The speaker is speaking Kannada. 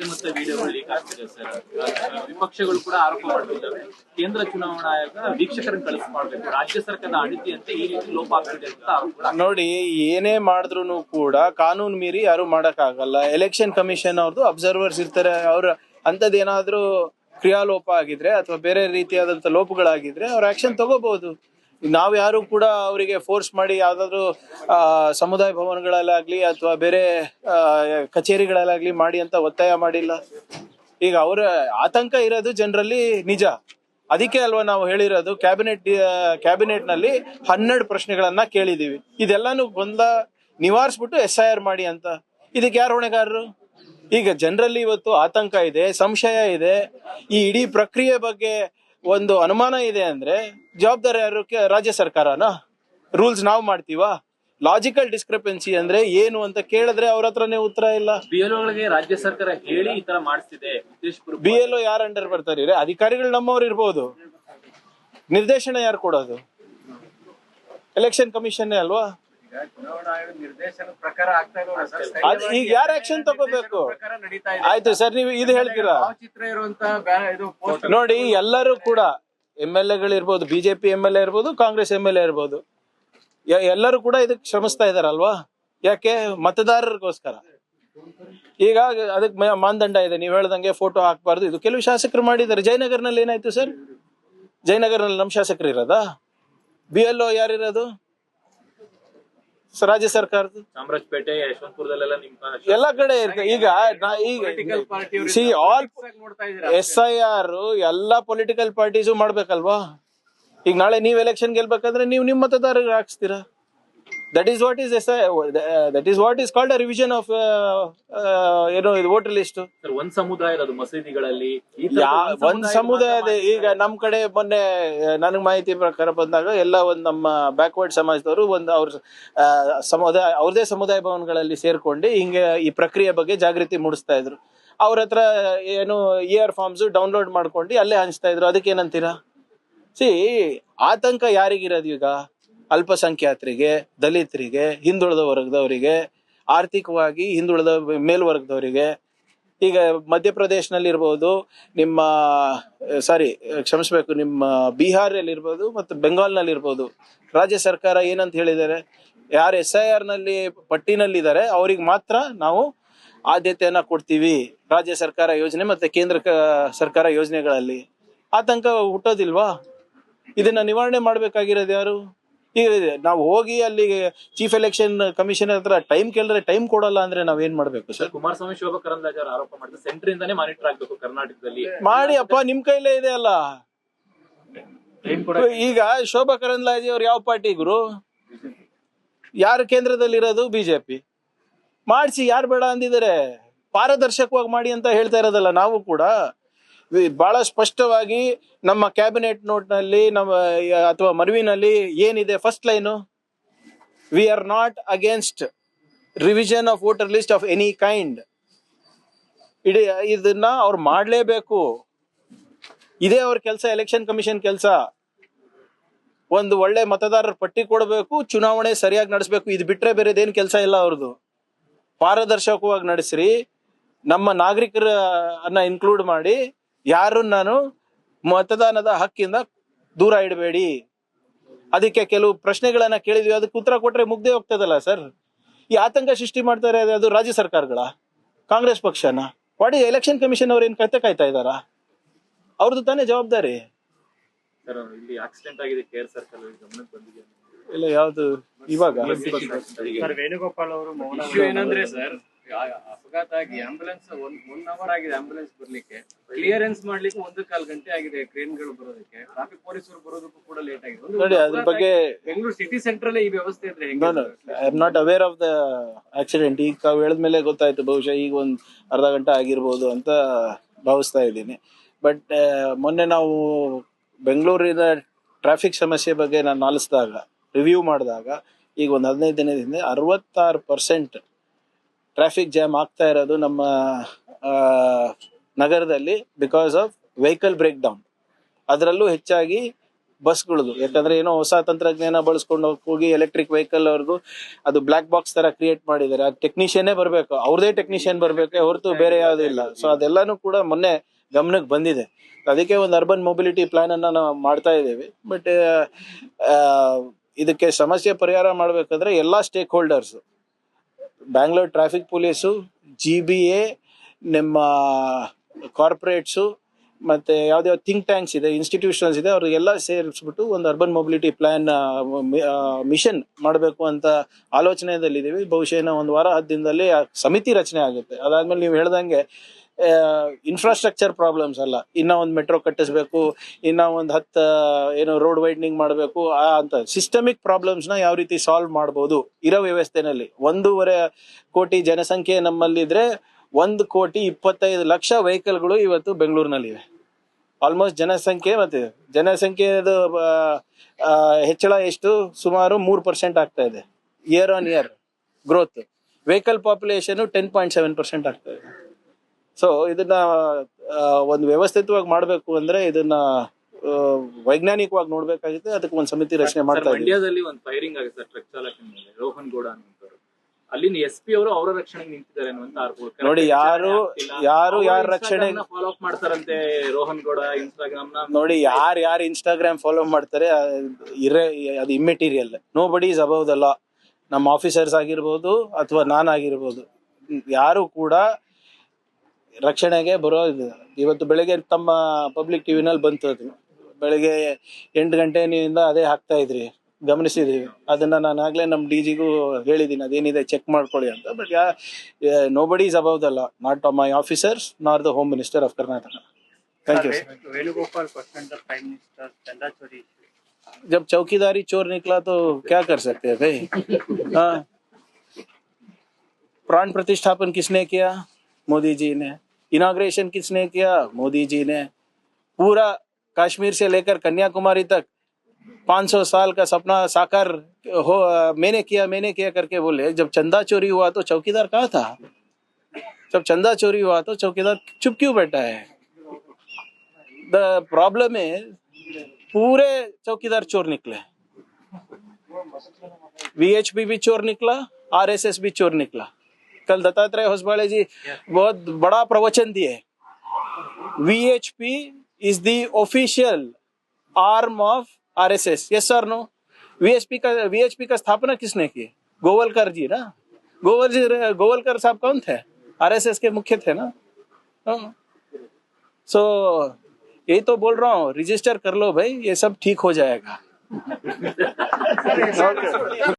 ಮತ್ತೆ ಮತ್ತೆ ವಿಡಿಯೋಗಳು ಲೀಕ್ ಆಗ್ತಿದೆ ಸರ್. ವಿಪಕ್ಷಗಳು ಕೂಡ ಆರೋಪ ಮಾಡ್ತಿದ್ದಾವೆ. ಕೇಂದ್ರ ಚುನಾವಣಾ ಆಯೋಗ ವೀಕ್ಷಕರನ್ನು ಕಳಿಸ್ಕೊಳ್ಬೇಕು, ರಾಜ್ಯ ಸರ್ಕಾರದ ಅಣಿತಿಯಂತೆ ಈ ರೀತಿ ಲೋಪ ಆಗ್ತಿದೆ ಅಂತ ಆರೋಪ. ನೋಡಿ, ಏನೇ ಮಾಡಿದ್ರು ಕೂಡ ಕಾನೂನು ಮೀರಿ ಯಾರು ಮಾಡಕ್ ಆಗಲ್ಲ. ಎಲೆಕ್ಷನ್ ಕಮಿಷನ್ ಅವ್ರದ್ದು ಅಬ್ಸರ್ವರ್ಸ್ ಇರ್ತಾರೆ. ಅವ್ರ ಅಂತದ್ದೇನಾದ್ರೂ ಕ್ರಿಯಾಲೋಪ ಆಗಿದ್ರೆ ಅಥವಾ ಬೇರೆ ರೀತಿಯಾದಂತ ಲೋಪಗಳಾಗಿದ್ರೆ ಅವ್ರ ಆಕ್ಷನ್ ತಗೋಬಹುದು. ನಾವ್ ಯಾರು ಕೂಡ ಅವರಿಗೆ ಫೋರ್ಸ್ ಮಾಡಿ ಯಾವ್ದಾದ್ರು ಸಮುದಾಯ ಭವನಗಳಲ್ಲಾಗ್ಲಿ ಅಥವಾ ಬೇರೆ ಕಚೇರಿಗಳಲ್ಲಾಗ್ಲಿ ಮಾಡಿ ಅಂತ ಒತ್ತಾಯ ಮಾಡಿಲ್ಲ. ಈಗ ಅವರ ಆತಂಕ ಇರೋದು ಜನರಲ್ಲಿ ನಿಜ. ಅದಕ್ಕೆ ಅಲ್ವಾ ನಾವು ಹೇಳಿರೋದು ಕ್ಯಾಬಿನೆಟ್ ನಲ್ಲಿ 12 ಪ್ರಶ್ನೆಗಳನ್ನ ಕೇಳಿದೀವಿ. ಇದೆಲ್ಲಾನು ಗೊಂದಲ ನಿವಾರಿಸ್ಬಿಟ್ಟು SIR ಮಾಡಿ ಅಂತ. ಇದಕ್ಕೆ ಯಾರು ಹೊಣೆಗಾರರು? ಈಗ ಜನರಲ್ಲಿ ಇವತ್ತು ಆತಂಕ ಇದೆ, ಸಂಶಯ ಇದೆ. ಈ ಇಡೀ ಪ್ರಕ್ರಿಯೆ ಬಗ್ಗೆ ಒಂದು ಅನುಮಾನ ಇದೆ ಅಂದ್ರೆ ಜವಾಬ್ದಾರಿ ಯಾರು? ರಾಜ್ಯ ಸರ್ಕಾರನ? ರೂಲ್ಸ್ ನಾವು ಮಾಡ್ತೀವಾ? ಲಾಜಿಕಲ್ ಡಿಸ್ಕ್ರಿಪೆನ್ಸಿ ಅಂದ್ರೆ ಏನು ಅಂತ ಕೇಳಿದ್ರೆ ಅವ್ರ ಹತ್ರನೇ ಉತ್ತರ ಇಲ್ಲ. BLOಗಳಿಗೆ ರಾಜ್ಯ ಸರ್ಕಾರ ಹೇಳಿ ಈ ತರ ಮಾಡಿಸ್ತಿದೆ. BLO ಯಾರು ಅಂಡರ್ ಬರ್ತಾರೆ? ಅಧಿಕಾರಿಗಳು ನಮ್ಮವ್ರು ಇರ್ಬೋದು, ನಿರ್ದೇಶನ ಯಾರು ಕೊಡೋದು? ಎಲೆಕ್ಷನ್ ಕಮಿಷನ್ ಅಲ್ವಾ? ಈಗ ಯಾರು ಆಕ್ಷನ್ ತಗೋಬೇಕು? ಆಯ್ತು ಸರ್, ನೀವು ಇದು ಹೇಳ್ತೀರಾ? ನೋಡಿ, ಎಲ್ಲರೂ ಕೂಡ MLA ಗಳಿರ್ಬೋದು, BJP MLA ಇರ್ಬೋದು, ಕಾಂಗ್ರೆಸ್ MLA ಇರ್ಬೋದು, ಎಲ್ಲರೂ ಕೂಡ ಇದಕ್ಕೆ ಶ್ರಮಿಸ್ತಾ ಇದಾರಲ್ವಾ? ಯಾಕೆ? ಮತದಾರರಿಗೋಸ್ಕರ. ಈಗ ಅದಕ್ಕೆ ಮಾನದಂಡ ಇದೆ. ನೀವು ಹೇಳ್ದಂಗೆ ಫೋಟೋ ಹಾಕ್ಬಾರ್ದು. ಇದು ಕೆಲವು ಶಾಸಕರು ಮಾಡಿದ್ದಾರೆ. ಜಯನಗರ್ನಲ್ಲಿ ಏನಾಯ್ತು ಸರ್? ಜಯನಗರ್ನಲ್ಲಿ ನಮ್ಮ ಶಾಸಕರು ಇರೋದಾ? BLO ಯಾರಿರೋದು? ರಾಜ್ಯ ಸರ್ಕಾರದ ಚಾಮರಾಜಪೇಟೆ, ಯಶವಂತಪುರದಲ್ಲೆಲ್ಲ ಎಲ್ಲ ಕಡೆ ಇರ್ತದೆ. ಈಗ SIR ಎಲ್ಲಾ ಪೊಲಿಟಿಕಲ್ ಪಾರ್ಟೀಸು ಮಾಡ್ಬೇಕಲ್ವಾ? ಈಗ ನಾಳೆ ನೀವ್ ಎಲೆಕ್ಷನ್ ಗೆಲ್ಬೇಕಂದ್ರೆ ನೀವು ನಿಮ್ಮ ಮತದಾರರಿಗೆ ಹಾಕ್ಸ್ತೀರಾ. That is what is called a revision of ಏನೋ ಇದು ವೋಟರ್ ಲಿಸ್ಟ್. ಒಂದ್ ಸಮುದಾಯದ ಮಸೀದಿಗಳಲ್ಲಿ ಒಂದ್ ಸಮುದಾಯದ. ಈಗ ನಮ್ ಕಡೆ ಮೊನ್ನೆ ನನಗ್ ಮಾಹಿತಿ ಪ್ರಕಾರ ಬಂದಾಗ ಎಲ್ಲ ಒಂದ್ ನಮ್ಮ ಬ್ಯಾಕ್ವರ್ಡ್ ಸಮಾಜದವರು ಒಂದು ಅವ್ರದೇ ಸಮುದಾಯ ಭವನಗಳಲ್ಲಿ ಸೇರ್ಕೊಂಡು ಹಿಂಗೆ ಈ ಪ್ರಕ್ರಿಯೆ ಬಗ್ಗೆ ಜಾಗೃತಿ ಮೂಡಿಸ್ತಾ ಇದ್ರು. ಅವ್ರ ಹತ್ರ ಏನು ER ಫಾರ್ಮ್ಸ್ ಡೌನ್ಲೋಡ್ ಮಾಡ್ಕೊಂಡು ಅಲ್ಲೇ ಹಂಚ್ತಾ ಇದ್ರು. ಅದಕ್ಕೆ ಏನಂತೀರಾ? ಆತಂಕ ಯಾರಿಗಿರೋದು ಈಗ? ಅಲ್ಪಸಂಖ್ಯಾತರಿಗೆ, ದಲಿತರಿಗೆ, ಹಿಂದುಳಿದ ವರ್ಗದವರಿಗೆ, ಆರ್ಥಿಕವಾಗಿ ಹಿಂದುಳಿದ ಮೇಲ್ವರ್ಗದವರಿಗೆ. ಈಗ ಮಧ್ಯಪ್ರದೇಶನಲ್ಲಿ ಇರ್ಬೋದು, ನಿಮ್ಮ ನಿಮ್ಮ ಬಿಹಾರಲ್ಲಿ ಇರ್ಬೋದು ಮತ್ತು ಬೆಂಗಾಲ್ನಲ್ಲಿ ಇರ್ಬೋದು, ರಾಜ್ಯ ಸರ್ಕಾರ ಏನಂತ ಹೇಳಿದ್ದಾರೆ? ಯಾರು SIR ನಲ್ಲಿ ಪಟ್ಟಿನಲ್ಲಿದ್ದಾರೆ ಅವ್ರಿಗೆ ಮಾತ್ರ ನಾವು ಆದ್ಯತೆಯನ್ನ ಕೊಡ್ತೀವಿ ರಾಜ್ಯ ಸರ್ಕಾರ ಯೋಜನೆ ಮತ್ತೆ ಕೇಂದ್ರ ಸರ್ಕಾರ ಯೋಜನೆಗಳಲ್ಲಿ. ಆತಂಕ ಹುಟ್ಟೋದಿಲ್ವಾ? ಇದನ್ನ ನಿವಾರಣೆ ಮಾಡ್ಬೇಕಾಗಿರೋದು ಯಾರು? ಈಗ ನಾವು ಹೋಗಿ ಅಲ್ಲಿ ಚೀಫ್ ಎಲೆಕ್ಷನ್ ಕಮಿಷನರ್ ಹತ್ರ ಟೈಮ್ ಕೇಳಿದ್ರೆ ಟೈಮ್ ಕೊಡಲ್ಲ ಅಂದ್ರೆ ನಾವ್ ಏನ್ ಮಾಡ್ಬೇಕು ಸರ್? ಕುಮಾರಸ್ವಾಮಿ, ಶೋಭಾ ಕರಂದ್ಲಾಜೆ ಅವರು ಆರೋಪ ಮಾಡಿದ್ರೆ ಸೆಂಟರ್ ಇಂದಾನೇ ಮಾನಿಟರ್ ಆಗ್ಬೇಕು ಕರ್ನಾಟಕದಲ್ಲಿ. ಮಾಡಿ ಅಪ್ಪ, ನಿಮ್ ಕೈಲೇ ಇದೆ ಅಲ್ಲ. ಈಗ ಶೋಭಾ ಕರಂದ್ಲಾಜೆ ಅವ್ರು ಯಾವ ಪಾರ್ಟಿ ಗುರು? ಯಾರು ಕೇಂದ್ರದಲ್ಲಿ ಇರೋದು? BJP. ಮಾಡಿಸಿ, ಯಾರು ಬೇಡ ಅಂದಿದ್ದಾರೆ? ಪಾರದರ್ಶಕವಾಗಿ ಮಾಡಿ ಅಂತ ಹೇಳ್ತಾ ಇರೋದಲ್ಲ ನಾವು ಕೂಡ. ಬಹಳ ಸ್ಪಷ್ಟವಾಗಿ ನಮ್ಮ ಕ್ಯಾಬಿನೆಟ್ ನೋಟ್ ನಲ್ಲಿ ಅಥವಾ ಮನವಿನಲ್ಲಿ ಏನಿದೆ? First line, we are not against revision of voter list of any kind. ಇದನ್ನ ಅವ್ರು ಮಾಡ್ಲೇಬೇಕು. ಇದೇ ಅವ್ರ ಕೆಲಸ, ಎಲೆಕ್ಷನ್ ಕಮಿಷನ್ ಕೆಲಸ. ಒಂದು ಒಳ್ಳೆ ಮತದಾರರ ಪಟ್ಟಿ ಕೊಡಬೇಕು, ಚುನಾವಣೆ ಸರಿಯಾಗಿ ನಡೆಸಬೇಕು. ಇದು ಬಿಟ್ರೆ ಬೇರೆದೇನು ಕೆಲಸ ಇಲ್ಲ ಅವ್ರದ್ದು. ಪಾರದರ್ಶಕವಾಗಿ ನಡೆಸ್ರಿ, ನಮ್ಮ ನಾಗರಿಕರನ್ನ ಇನ್ಕ್ಲೂಡ್ ಮಾಡಿ, ಯಾರು ನಾನು ಮತದಾನದ ಹಕ್ಕಿಂದ ದೂರ ಇಡಬೇಡಿ. ಅದಕ್ಕೆ ಕೆಲವು ಪ್ರಶ್ನೆಗಳನ್ನ ಕೇಳಿದ್ವಿ, ಅದಕ್ಕೆ ಉತ್ತರ ಕೊಟ್ರೆ ಮುಗ್ದೇ ಹೋಗ್ತದಲ್ಲ ಸರ್. ಈ ಆತಂಕ ಸೃಷ್ಟಿ ಮಾಡ್ತಾರೆ ಅದು ರಾಜ್ಯ ಸರ್ಕಾರಗಳ, ಕಾಂಗ್ರೆಸ್ ಪಕ್ಷನ? ವಾಟ್ ಈಸ್ ಎಲೆಕ್ಷನ್ ಕಮಿಷನ್ ಅವ್ರು ಏನ್ ಕತೆ ಕಾಯ್ತಾ ಇದಾರ? ಅವ್ರದ್ದು ತಾನೇ ಜವಾಬ್ದಾರಿ. ಇಲ್ಲಿ ಆಕ್ಸಿಡೆಂಟ್ ಆಗಿದೆ ಕೇರ್ ಸರ್ಕಲ್, ಗಮನಕ್ಕೆ ಬಂದಿದೆ ಇಲ್ಲ? ಯಾವ್ದು? ಇವಾಗ ವೇಣುಗೋಪಾಲ್ ಅವರು ಏನಂದ್ರೆ ಸರ್, ಅಪಘಾತ ಆಗಿ ಆಂಬುಲೆನ್ಸ್ 1 ಅವರ್ ಆಗಿದೆ ಆಂಬುಲೆನ್ಸ್ ಬರ್ಲಿಕ್ಕೆ. ಕ್ಲಿಯರೆನ್ಸ್ ಮಾಡ್ಲಿಕ್ಕೆ 1.25 ಗಂಟೆ ಆಗಿದೆ ಕ್ರೇನ್ ಗಳು ಬರೋದಕ್ಕೆ. ಟ್ರಾಫಿಕ್ ಪೊಲೀಸರು ಬರೋದಕ್ಕೂ ಕೂಡ ಲೇಟ್ ಆಗಿದೆ. ನೋಡಿ, ಅದ್ರ ಬಗ್ಗೆ ಬೆಂಗಳೂರು ಸಿಟಿ ಸೆಂಟರ್ ಈ ವ್ಯವಸ್ಥೆ ಇದ್ರೆ I am not aware of the accident. ಈಗ ತಾವು ಹೇಳಿದ್ಮೇಲೆ ಗೊತ್ತಾಯ್ತು. ಬಹುಶಃ ಈಗ ಒಂದ್ ಅರ್ಧ ಗಂಟೆ ಆಗಿರ್ಬೋದು ಅಂತ ಭಾವಿಸ್ತಾ ಇದ್ದೀನಿ. ಬಟ್ ಮೊನ್ನೆ ನಾವು ಬೆಂಗಳೂರಿನ ಟ್ರಾಫಿಕ್ ಸಮಸ್ಯೆ ಬಗ್ಗೆ ನಾನು ಆಲಿಸಿದಾಗ, ರಿವ್ಯೂ ಮಾಡಿದಾಗ, ಈಗ ಒಂದು 15 ದಿನದಿಂದ 66% ಟ್ರಾಫಿಕ್ ಜಾಮ್ ಆಗ್ತಾ ಇರೋದು ನಮ್ಮ ನಗರದಲ್ಲಿ because of vehicle breakdown. ಅದರಲ್ಲೂ ಹೆಚ್ಚಾಗಿ ಬಸ್ಗಳದು. ಯಾಕಂದ್ರೆ ಏನೋ ಹೊಸ ತಂತ್ರಜ್ಞಾನ ಬಳಸ್ಕೊಂಡು ಹೋಗಿ ಎಲೆಕ್ಟ್ರಿಕ್ ವೆಹಿಕಲ್ ಅವ್ರದ್ದು ಅದು ಬ್ಲಾಕ್ ಬಾಕ್ಸ್ ತರ ಕ್ರಿಯೇಟ್ ಮಾಡಿದ್ದಾರೆ. ಅದು ಟೆಕ್ನಿಷಿಯನ್ನೇ ಬರ್ಬೇಕು, ಅವ್ರದೇ ಟೆಕ್ನಿಷಿಯನ್ ಬರ್ಬೇಕು ಹೊರತು ಬೇರೆ ಯಾವ್ದು ಇಲ್ಲ. ಸೊ ಅದೆಲ್ಲಾನು ಕೂಡ ಮೊನ್ನೆ ಗಮನಕ್ಕೆ ಬಂದಿದೆ. ಅದಕ್ಕೆ ಒಂದು ಅರ್ಬನ್ ಮೊಬಿಲಿಟಿ ಪ್ಲಾನ್ ಅನ್ನ ನಾವು ಮಾಡ್ತಾ ಇದ್ದೇವೆ. ಬಟ್ ಇದಕ್ಕೆ ಸಮಸ್ಯೆ ಪರಿಹಾರ ಮಾಡ್ಬೇಕಂದ್ರೆ ಎಲ್ಲಾ stake holders, Bangalore traffic police, GBA, ನಿಮ್ಮ ಕಾರ್ಪೊರೇಟ್ಸು, ಮತ್ತೆ ಯಾವ್ದಾವ್ದು ಥಿಂಕ್ ಟ್ಯಾಂಕ್ಸ್ ಇದೆ, ಇನ್ಸ್ಟಿಟ್ಯೂಷನ್ಸ್ ಇದೆ, ಅವ್ರಿಗೆಲ್ಲ ಸೇರಿಸ್ಬಿಟ್ಟು ಒಂದು ಅರ್ಬನ್ ಮೊಬಿಲಿಟಿ ಪ್ಲಾನ್ ಮಿಷನ್ ಮಾಡಬೇಕು ಅಂತ ಆಲೋಚನೆಯಲ್ಲಿದ್ದೀವಿ. ಬಹುಶಃ ಒಂದು ವಾರ 10 ದಿನದಲ್ಲಿ ಆ ಸಮಿತಿ ರಚನೆ ಆಗುತ್ತೆ. ಅದಾದ್ಮೇಲೆ ನೀವು ಹೇಳ್ದಂಗೆ ಇನ್ಫ್ರಾಸ್ಟ್ರಕ್ಚರ್ ಪ್ರಾಬ್ಲಮ್ಸ್ ಅಲ್ಲ, ಇನ್ನ ಒಂದು ಮೆಟ್ರೋ ಕಟ್ಟಿಸ್ಬೇಕು, ಇನ್ನ ಒಂದು 10 ಏನೋ ರೋಡ್ ವೈಡ್ನಿಂಗ್ ಮಾಡಬೇಕು ಅಂತ ಸಿಸ್ಟಮಿಕ್ ಪ್ರಾಬ್ಲಮ್ಸ್ ನ ಯಾವ ರೀತಿ ಸಾಲ್ವ್ ಮಾಡಬಹುದು ಇರೋ ವ್ಯವಸ್ಥೆನಲ್ಲಿ. 1.5 ಕೋಟಿ ಜನಸಂಖ್ಯೆ ನಮ್ಮಲ್ಲಿದ್ರೆ 1,25,00,000 ವೆಹಿಕಲ್ಗಳು ಇವತ್ತು ಬೆಂಗಳೂರಿನಲ್ಲಿವೆ. ಆಲ್ಮೋಸ್ಟ್ ಜನಸಂಖ್ಯೆದು ಹೆಚ್ಚಳ ಎಷ್ಟು? ಸುಮಾರು 3% ಆಗ್ತಾ ಇದೆ year on year growth. Vehicle population 10.7% ಆಗ್ತಾ ಇದೆ. ಸೊ ಇದನ್ನ ಒಂದು ವ್ಯವಸ್ಥಿತವಾಗಿ ಮಾಡ್ಬೇಕು ಅಂದ್ರೆ ಇದನ್ನ ವೈಜ್ಞಾನಿಕವಾಗಿ ನೋಡ್ಬೇಕಾಗುತ್ತೆ. ಅದಕ್ಕೆ ಒಂದು ಸಮಿತಿ ರಚನೆ ಮಾಡ್ತಾ ಇದ್ದೀವಿ. ಮಂಡ್ಯದಲ್ಲಿ ಒಂದು ಫೈರಿಂಗ್ ಆಗಿದೆ ಟ್ರಕ್ ಚಾಲಕನ ಮೇಲೆ, ರೋಹನ್ ಗೌಡ ಅನ್ನುವಂಥವ್ರು. ಅಲ್ಲಿನ SP ಅವರು ಅವರ ರಕ್ಷಣೆಗೆ ನಿಂತಿದ್ದಾರೆ ಅನ್ನುವಂತ ಆರೋಪ. ನೋಡಿ, ಯಾರು ರಕ್ಷಣೆ ಫಾಲೋ ಅಪ್ ಮಾಡ್ತಾರಂತೆ ರೋಹನ್ ಗೌಡ ಇನ್ಸ್ಟಾಗ್ರಾಮ್ ನ. ನೋಡಿ, ಯಾರು ಇನ್ಸ್ಟಾಗ್ರಾಮ್ ಫಾಲೋ ಮಾಡ್ತಾರೆ ಅದು ಇಮ್ಮೆಟೀರಿಯಲ್. ನೋ ಬಡಿ ಇಸ್ ಅಬೌವ್ ದ ಲಾ. ನಮ್ಮ ಆಫೀಸರ್ಸ್ ಆಗಿರ್ಬೋದು ಅಥವಾ ನಾನಾಗಿರ್ಬೋದು, ಯಾರು ಕೂಡ ರಕ್ಷಣೆಗೆ ಬರೋದು. ಇವತ್ತು ಬೆಳಗ್ಗೆ ತಮ್ಮ ಪಬ್ಲಿಕ್ ಟಿವಿನಲ್ಲಿ ಬಂತು, ಅದು ಬೆಳಗ್ಗೆ 8 ಗಂಟೆಯಿಂದ ಅದೇ ಹಾಕ್ತಾ ಇದ್ರಿ, ಗಮನಿಸಿದೀವಿ. ಅದನ್ನ ನಾನು ಆಗ್ಲೇ ನಮ್ಮ DGಗೂ ಹೇಳಿದೀನಿ, ಅದೇನಿದೆ ಚೆಕ್ ಮಾಡ್ಕೊಳ್ಳಿ ಅಂತ. But nobody is above the law, not my officers nor the home minister of Karnataka. Thank you. Venugopal question the prime minister चंदा चोरी. जब चौकीदारी चोर निकला तो क्या कर सकते हैं भाई? हाँ, प्राण प्रतिष्ठापन किसने किया? मोदी जी ने। इनॉग्रेशन किसने किया? मोदी जी ने। पूरा कश्मीर से लेकर कन्याकुमारी तक 500 साल का सपना साकार हो मैंने किया करके बोले। जब चंदा चोरी हुआ तो चौकीदार कहाँ था? जब चंदा चोरी हुआ तो चौकीदार चुप क्यों बैठा है? द प्रॉब्लम है पूरे चौकीदार चोर निकले। VHP भी चोर निकला, RSS भी चोर निकला। कल दत्तात्रेय होसबाले जी बहुत बड़ा प्रवचन दिए। VHP is the official arm of RSS. Yes or no? VHP का स्थापना किसने की? गोवलकर जी ना। गोवलकर साहब कौन थे? RSS के मुख्य थे ना। सो यही तो बोल रहा हूँ, रजिस्टर कर लो भाई, ये सब ठीक हो जाएगा।